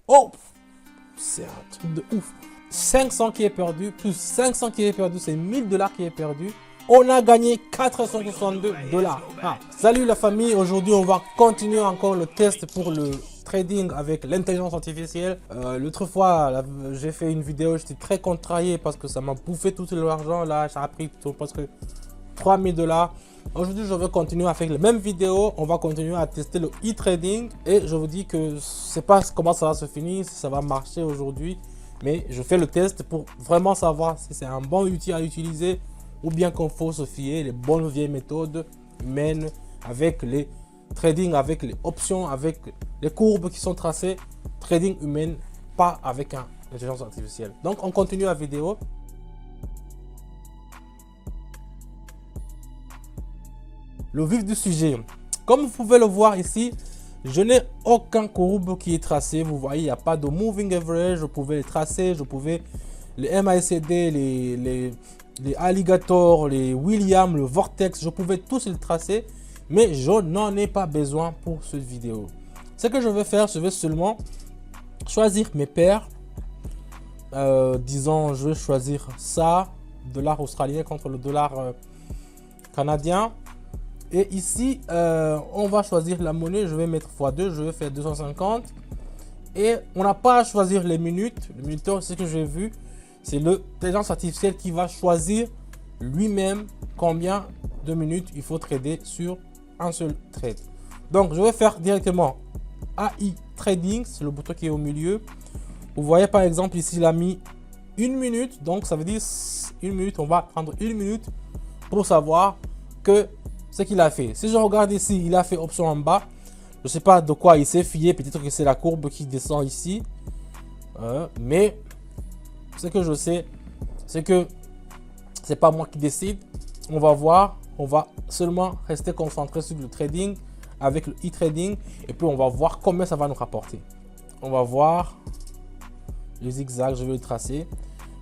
Oh, c'est un truc de ouf. 500 qui est perdu, plus 500 qui est perdu, c'est 1000 $ qui est perdu. On a gagné 462 $. Ah. Salut la famille, aujourd'hui on va continuer encore le test pour le trading avec l'intelligence artificielle. L'autre fois, j'ai fait une vidéo, j'étais très contrarié parce que ça m'a bouffé tout l'argent. Là, ça a pris presque 3000 $. Aujourd'hui, je vais continuer avec les mêmes vidéos. On va continuer à tester le e-trading. Et je vous dis que je ne sais pas comment ça va se finir, si ça va marcher aujourd'hui. Mais je fais le test pour vraiment savoir si c'est un bon outil à utiliser ou bien qu'il faut se fier les bonnes vieilles méthodes humaines avec les trading, avec les options, avec les courbes qui sont tracées. Trading humain, pas avec une intelligence artificielle. Donc, on continue la vidéo. Le vif du sujet. Comme vous pouvez le voir ici, je n'ai aucun courbe qui est tracé. Vous voyez, il n'y a pas de moving average. Je pouvais les tracer, je pouvais les MACD, les alligators, les Williams, le vortex, je pouvais tous les tracer, mais je n'en ai pas besoin pour cette vidéo. Ce que je vais faire, je vais seulement choisir mes paires. Disons, je vais choisir ça, dollar australien contre le dollar canadien. Et ici, on va choisir la monnaie. Je vais mettre x2, je vais faire 250. Et on n'a pas à choisir les minutes. Le minuteur, c'est ce que j'ai vu. C'est l'intelligence artificielle qui va choisir lui-même combien de minutes il faut trader sur un seul trade. Donc, je vais faire directement AI Trading. C'est le bouton qui est au milieu. Vous voyez par exemple ici, il a mis 1 minute. Donc, ça veut dire 1 minute. On va prendre 1 minute pour savoir que ce qu'il a fait. Si je regarde ici, il a fait option en bas. Je ne sais pas de quoi il s'est fié. Peut-être que c'est la courbe qui descend ici. Mais ce que je sais, c'est que c'est pas moi qui décide. On va voir. On va seulement rester concentré sur le trading avec le e-trading. Et puis, on va voir combien ça va nous rapporter. On va voir le zigzag. Je vais le tracer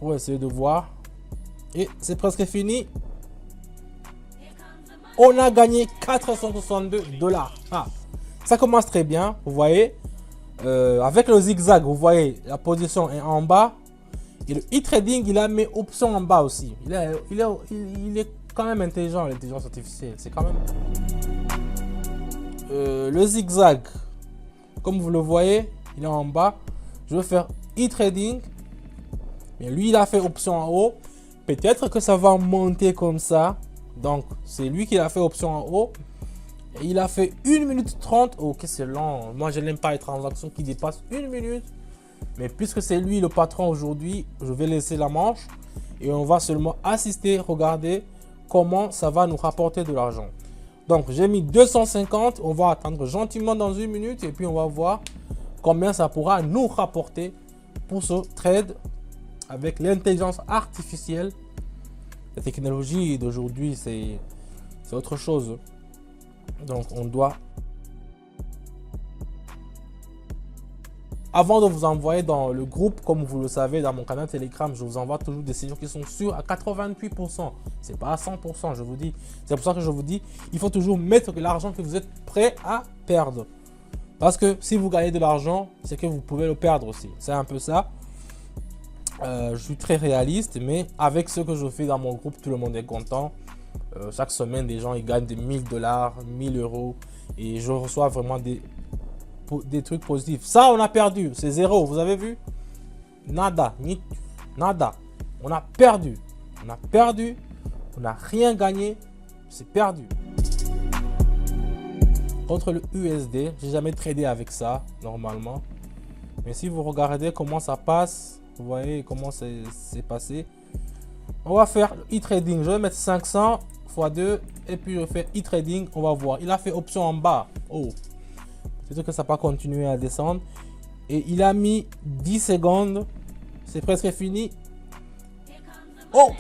pour essayer de voir. Et c'est presque fini. On a gagné 462 $. Ah, ça commence très bien. Vous voyez, avec le zigzag, vous voyez, la position est en bas. Et le e-trading, il a mis option en bas aussi. Il est quand même intelligent, l'intelligence artificielle. C'est quand même... le zigzag, comme vous le voyez, il est en bas. Je vais faire e-trading. Mais lui, il a fait option en haut. Peut-être que ça va monter comme ça. Donc, c'est lui qui a fait option en haut. Et il a fait 1 minute 30. Ok, c'est long. Moi, je n'aime pas les transactions qui dépassent 1 minute. Mais puisque c'est lui le patron aujourd'hui, je vais laisser la manche. Et on va seulement assister, regarder comment ça va nous rapporter de l'argent. Donc, j'ai mis 250. On va attendre gentiment dans 1 minute. Et puis, on va voir combien ça pourra nous rapporter pour ce trade avec l'intelligence artificielle. La technologie d'aujourd'hui, c'est autre chose. Donc, on doit... Avant de vous envoyer dans le groupe, comme vous le savez, dans mon canal Telegram, je vous envoie toujours des signaux qui sont sûrs à 88%. C'est pas à 100%, je vous dis. C'est pour ça que je vous dis, il faut toujours mettre l'argent que vous êtes prêt à perdre. Parce que si vous gagnez de l'argent, c'est que vous pouvez le perdre aussi. C'est un peu ça. Je suis très réaliste, mais avec ce que je fais dans mon groupe, tout le monde est content. Chaque semaine, des gens ils gagnent des 1000 $, 1000 €. Et je reçois vraiment des trucs positifs. Ça, on a perdu. C'est zéro. Vous avez vu? Nada. Nada. On a perdu. On a perdu. On n'a rien gagné. C'est perdu. Contre le USD, j'ai jamais tradé avec ça, normalement. Mais si vous regardez comment ça passe, vous voyez comment c'est passé. On va faire e-trading. Je vais mettre 500 x 2 et puis je fais e-trading. On va voir. Il a fait option en bas. Oh. C'est que ça va pas continuer à descendre. Et il a mis 10 secondes. C'est presque fini. Oh.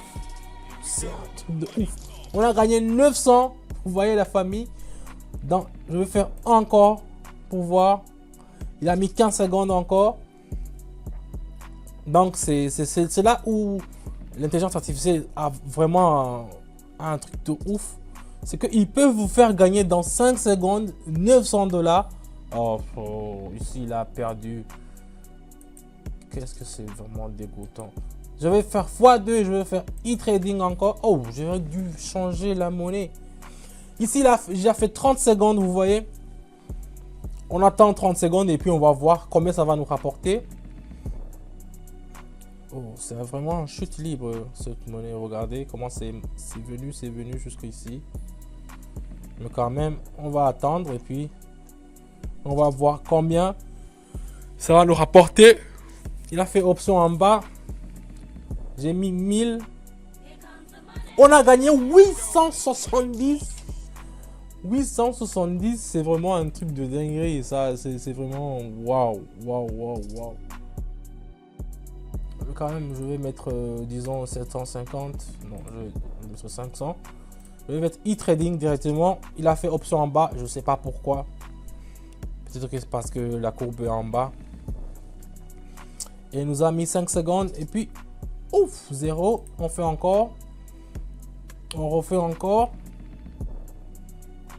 C'est un truc de ouf. On a gagné 900. Vous voyez la famille. Donc, je vais faire encore pour voir. Il a mis 15 secondes encore. Donc, c'est là où l'intelligence artificielle a vraiment un truc de ouf. C'est qu'il peut vous faire gagner dans 5 secondes 900 $. Oh, ici, il a perdu qu'est-ce que c'est vraiment dégoûtant. Je vais faire x2, je vais faire e-trading encore. Oh, j'aurais dû changer la monnaie. Ici, là, j'ai fait 30 secondes, vous voyez. On attend 30 secondes et puis on va voir combien ça va nous rapporter. Oh, c'est vraiment une chute libre, cette monnaie. Regardez comment c'est venu jusqu'ici. Mais quand même, on va attendre et puis on va voir combien ça va nous rapporter. Il a fait option en bas. J'ai mis 1000. On a gagné 870. 870, c'est vraiment un truc de dinguerie. Ça, c'est vraiment waouh, waouh, waouh, waouh. Quand même, je vais mettre, disons, 750. Non, je vais mettre 500. Je vais mettre e-trading directement. Il a fait option en bas. Je ne sais pas pourquoi. Peut-être que c'est parce que la courbe est en bas. Et il nous a mis 5 secondes. Et puis, ouf, 0. On fait encore. On refait encore.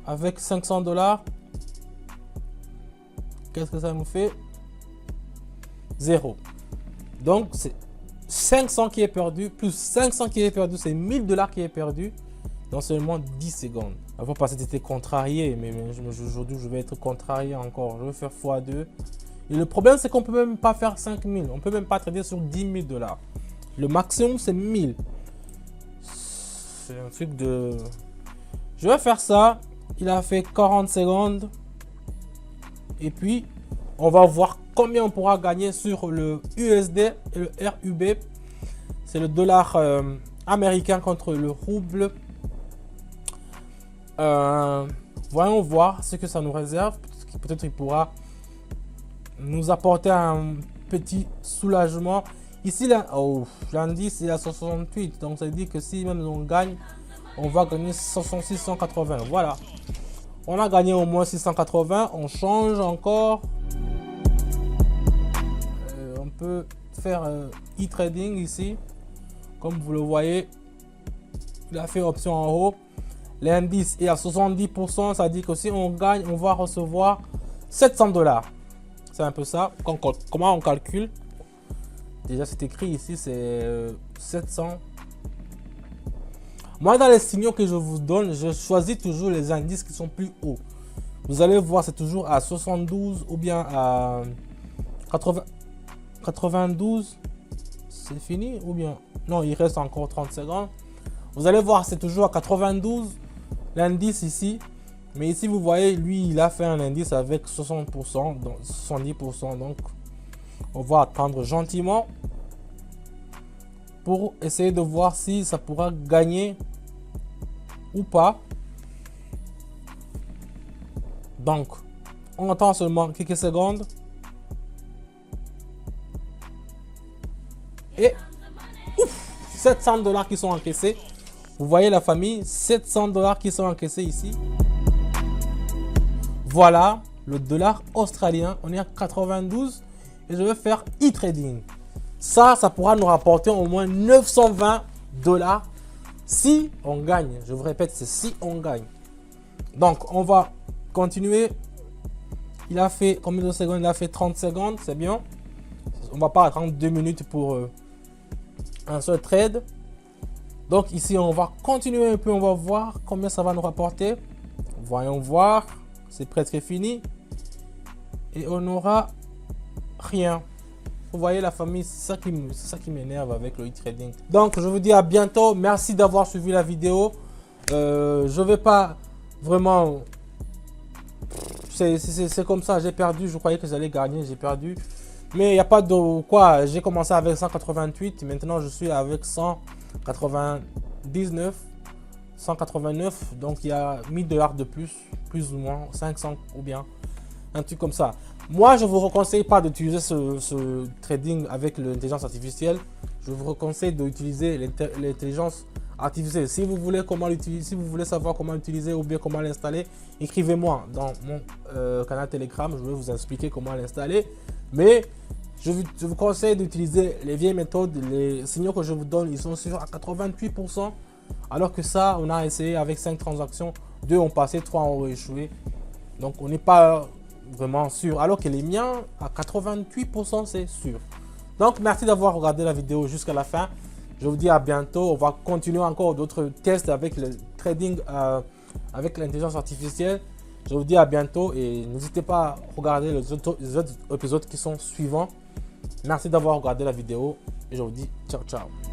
Avec 500 $. Qu'est-ce que ça nous fait? 0. Donc, c'est 500 qui est perdu. Plus 500 qui est perdu. C'est 1000 $ qui est perdu. Dans seulement 10 secondes. Avant, parce que c'était contrarié. Mais aujourd'hui, je vais être contrarié encore. Je vais faire x2. Et le problème, c'est qu'on peut même pas faire 5000. On peut même pas trader sur 10 000 $. Le maximum, c'est 1000. C'est un truc de... Je vais faire ça. Il a fait 40 secondes. Et puis, on va voir combien on pourra gagner sur le USD et le RUB. C'est le dollar américain contre le rouble. Voyons voir ce que ça nous réserve. Peut-être qu'il pourra nous apporter un petit soulagement. Ici, là, oh, l'indice est à 68. Donc, ça veut dire que si même on gagne, on va gagner 680. Voilà. On a gagné au moins 680. On change encore. On peut faire e-trading ici. Comme vous le voyez, il a fait option en haut. L'indice est à 70%. Ça dit que si on gagne, on va recevoir 700 $. C'est un peu ça. Comment on calcule? Déjà, c'est écrit ici, c'est 700. Moi, dans les signaux que je vous donne, je choisis toujours les indices qui sont plus hauts. Vous allez voir, c'est toujours à 72 ou bien à 92. C'est fini ou bien... Non, il reste encore 30 secondes. Vous allez voir, c'est toujours à 92. L'indice ici. Mais ici, vous voyez, lui, il a fait un indice avec 60%, donc 70%. Donc, on va attendre gentiment pour essayer de voir si ça pourra gagner ou pas. Donc, on attend seulement quelques secondes. Et ouf, 700 $ qui sont encaissés. Vous voyez la famille, 700 $ qui sont encaissés ici. Voilà le dollar australien. On est à 92 et je vais faire e-trading. Ça pourra nous rapporter au moins 920 $ si on gagne. Je vous répète, c'est si on gagne. Donc, on va continuer. Il a fait combien de secondes? Il a fait 30 secondes, c'est bien. On va pas attendre 2 minutes pour un seul trade. Donc ici, on va continuer un peu. On va voir combien ça va nous rapporter. Voyons voir. C'est presque fini. Et on n'aura rien. Vous voyez la famille, c'est ça qui m'énerve avec le e-trading. Donc je vous dis à bientôt. Merci d'avoir suivi la vidéo. Je vais pas vraiment... C'est comme ça, j'ai perdu. Je croyais que j'allais gagner, j'ai perdu. Mais il n'y a pas de quoi. J'ai commencé avec 188. Maintenant, je suis avec 199. 189. Donc, il y a 1000 $ de plus. Plus ou moins. 500 ou bien. Un truc comme ça. Moi, je ne vous conseille pas d'utiliser ce trading avec l'intelligence artificielle. Je vous conseille d'utiliser l'intelligence artificielle. Si vous voulez comment l'utiliser, si vous voulez savoir comment l'utiliser ou bien comment l'installer, écrivez-moi dans mon canal Telegram. Je vais vous expliquer comment l'installer. Mais je vous conseille d'utiliser les vieilles méthodes. Les signaux que je vous donne, ils sont sûrs à 88%. Alors que ça, on a essayé avec 5 transactions. 2 ont passé, 3 ont échoué. Donc, on n'est pas vraiment sûr. Alors que les miens, à 88%, c'est sûr. Donc, merci d'avoir regardé la vidéo jusqu'à la fin. Je vous dis à bientôt. On va continuer encore d'autres tests avec le trading avec l'intelligence artificielle. Je vous dis à bientôt et n'hésitez pas à regarder les autres épisodes qui sont suivants. Merci d'avoir regardé la vidéo et je vous dis ciao ciao.